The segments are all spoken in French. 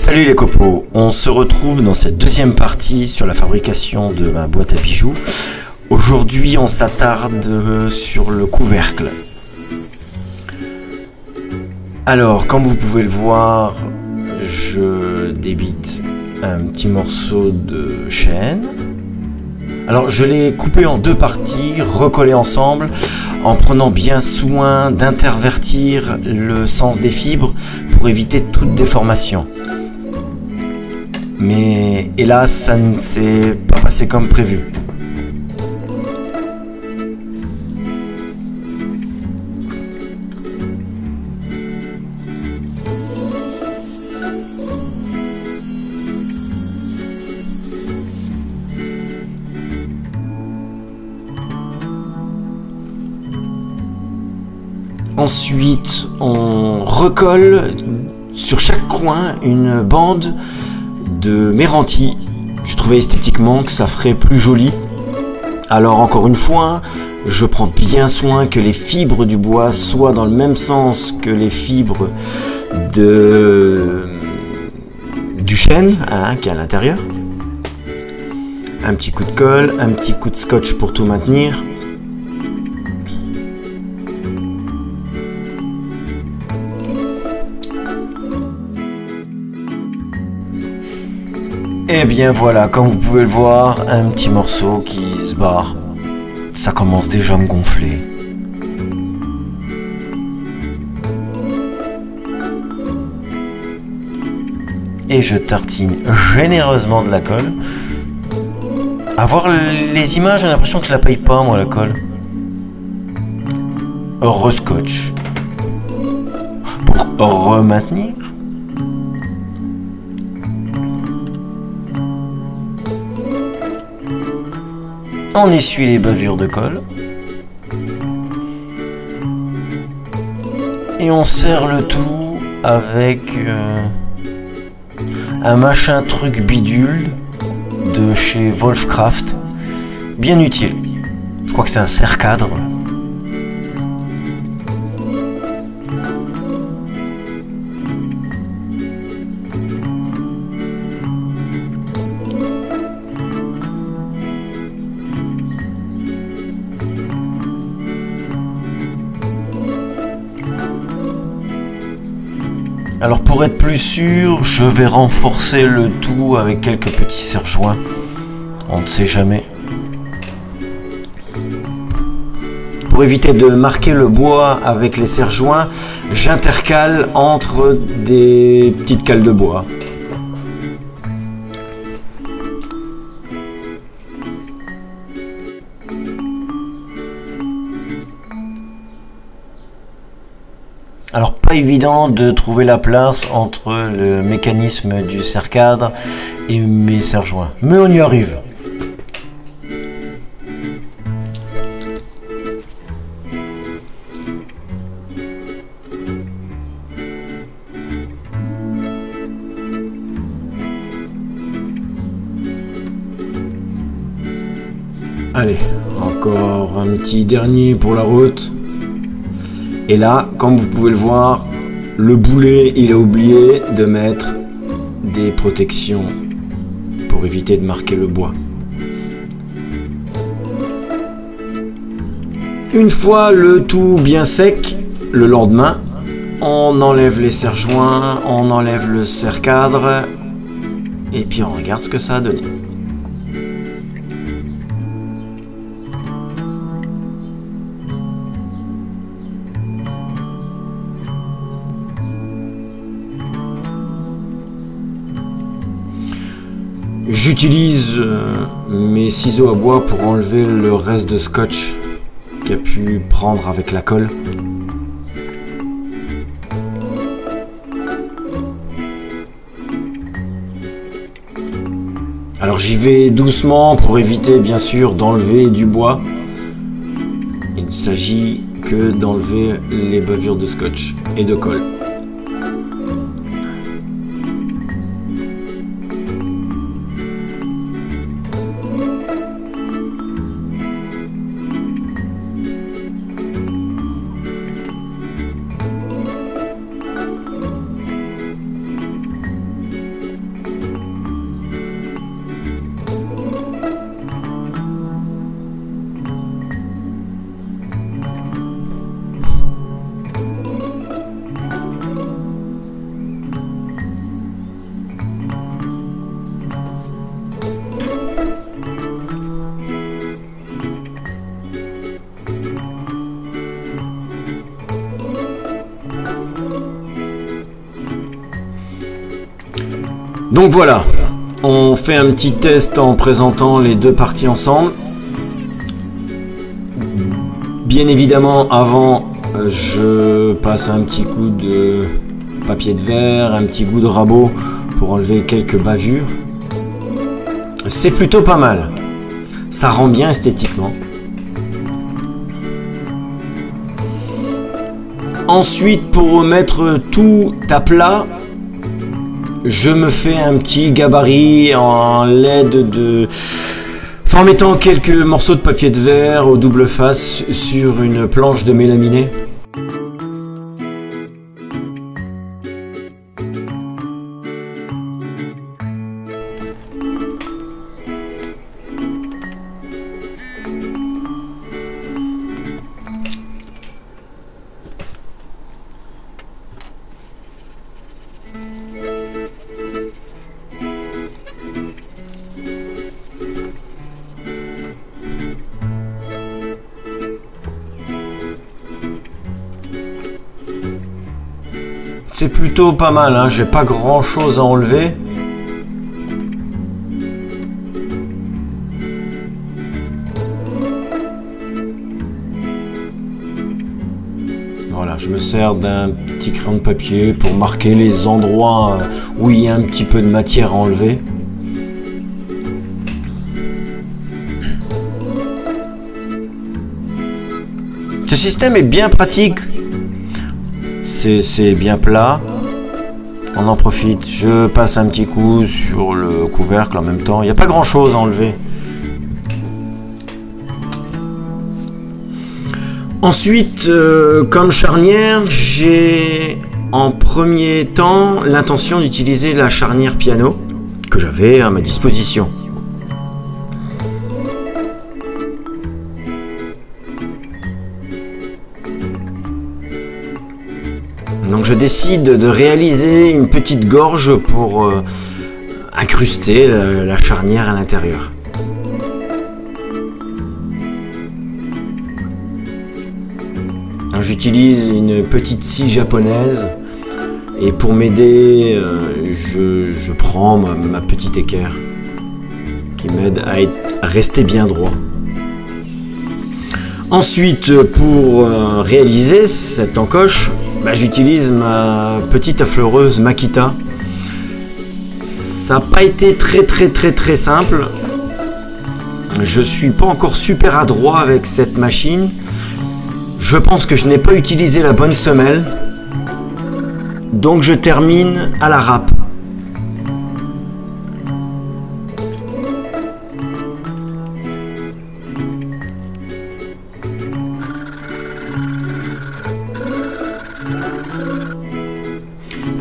Salut les copos, on se retrouve dans cette deuxième partie sur la fabrication de ma boîte à bijoux. Aujourd'hui on s'attarde sur le couvercle. Alors comme vous pouvez le voir, je débite un petit morceau de chêne. Alors je l'ai coupé en deux parties, recollé ensemble, en prenant bien soin d'intervertir le sens des fibres pour éviter toute déformation. Mais hélas, ça ne s'est pas passé comme prévu. Ensuite, on recolle sur chaque coin une bande de méranti. Je trouvais esthétiquement que ça ferait plus joli. Alors encore une fois, je prends bien soin que les fibres du bois soient dans le même sens que les fibres du chêne qui est à l'intérieur. Un petit coup de colle, un petit coup de scotch pour tout maintenir. Et bien voilà, comme vous pouvez le voir, un petit morceau qui se barre. Ça commence déjà à me gonfler. Et je tartine généreusement de la colle. À voir les images, j'ai l'impression que je la paye pas moi la colle. Re-scotch. Pour remaintenir. On essuie les bavures de colle. Et on serre le tout avec un machin truc bidule de chez Wolfcraft. Bien utile. Je crois que c'est un serre-cadre. Alors pour être plus sûr, je vais renforcer le tout avec quelques petits serre-joints. On ne sait jamais. Pour éviter de marquer le bois avec les serre-joints, j'intercale entre des petites cales de bois. Alors pas évident de trouver la place entre le mécanisme du serre-cadre et mes serre-joints, mais on y arrive. Allez, encore un petit dernier pour la route. Et là, comme vous pouvez le voir, le boulet, il a oublié de mettre des protections pour éviter de marquer le bois. Une fois le tout bien sec, le lendemain, on enlève les serre-joints, on enlève le serre-cadre, et puis on regarde ce que ça a donné. J'utilise mes ciseaux à bois pour enlever le reste de scotch qui a pu prendre avec la colle. Alors j'y vais doucement pour éviter bien sûr d'enlever du bois. Il ne s'agit que d'enlever les bavures de scotch et de colle. Donc voilà, on fait un petit test en présentant les deux parties ensemble. Bien évidemment, avant, je passe un petit coup de papier de verre, un petit coup de rabot pour enlever quelques bavures. C'est plutôt pas mal. Ça rend bien esthétiquement. Ensuite, pour mettre tout à plat, je me fais un petit gabarit en l'aide de... Enfin, en mettant quelques morceaux de papier de verre au double face sur une planche de mélaminé. C'est plutôt pas mal, hein. J'ai pas grand chose à enlever. Voilà, je me sers d'un petit crayon de papier pour marquer les endroits où il y a un petit peu de matière à enlever. Ce système est bien pratique. C'est bien plat. On en profite. Je passe un petit coup sur le couvercle en même temps. Il n'y a pas grand chose à enlever. Ensuite, comme charnière, j'ai en premier temps l'intention d'utiliser la charnière piano que j'avais à ma disposition. Donc je décide de réaliser une petite gorge pour incruster la charnière à l'intérieur. J'utilise une petite scie japonaise et pour m'aider, je prends ma petite équerre qui m'aide à rester bien droit. Ensuite, pour réaliser cette encoche, j'utilise ma petite affleureuse Makita. Ça n'a pas été très simple. Je suis pas encore super adroit avec cette machine. Je pense que je n'ai pas utilisé la bonne semelle. Donc je termine à la râpe.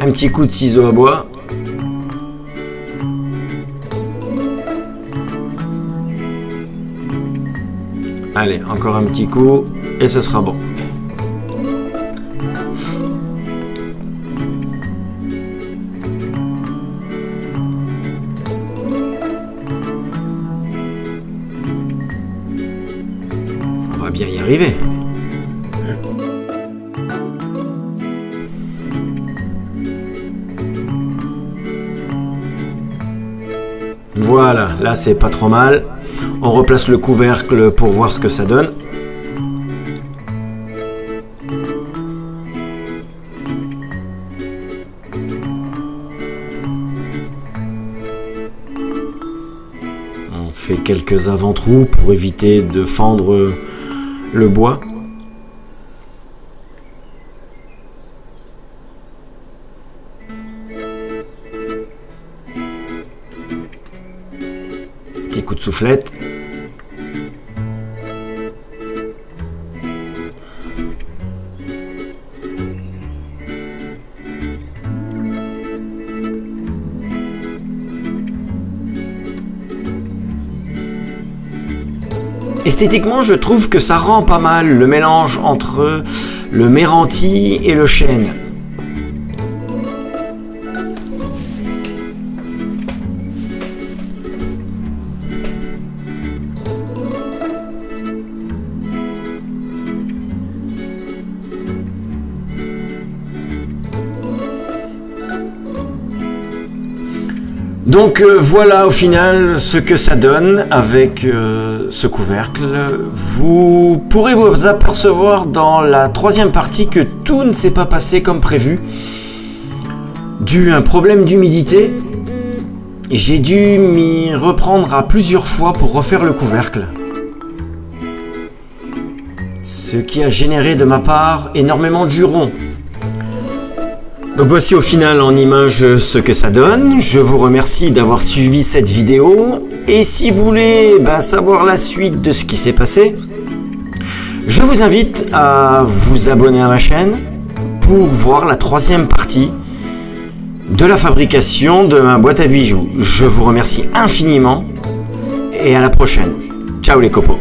Un petit coup de ciseau à bois. Allez, encore un petit coup et ce sera bon. On va bien y arriver. Voilà, là c'est pas trop mal. On replace le couvercle pour voir ce que ça donne. On fait quelques avant-trous pour éviter de fendre le bois. Petit coup de soufflette. Esthétiquement, je trouve que ça rend pas mal le mélange entre le méranti et le chêne. Donc voilà au final ce que ça donne avec ce couvercle. Vous pourrez vous apercevoir dans la troisième partie que tout ne s'est pas passé comme prévu. Dû à un problème d'humidité, j'ai dû m'y reprendre à plusieurs fois pour refaire le couvercle. Ce qui a généré de ma part énormément de jurons. Donc voici au final en image ce que ça donne. Je vous remercie d'avoir suivi cette vidéo. Et si vous voulez savoir la suite de ce qui s'est passé, je vous invite à vous abonner à ma chaîne pour voir la troisième partie de la fabrication de ma boîte à bijoux. Je vous remercie infiniment et à la prochaine. Ciao les copos.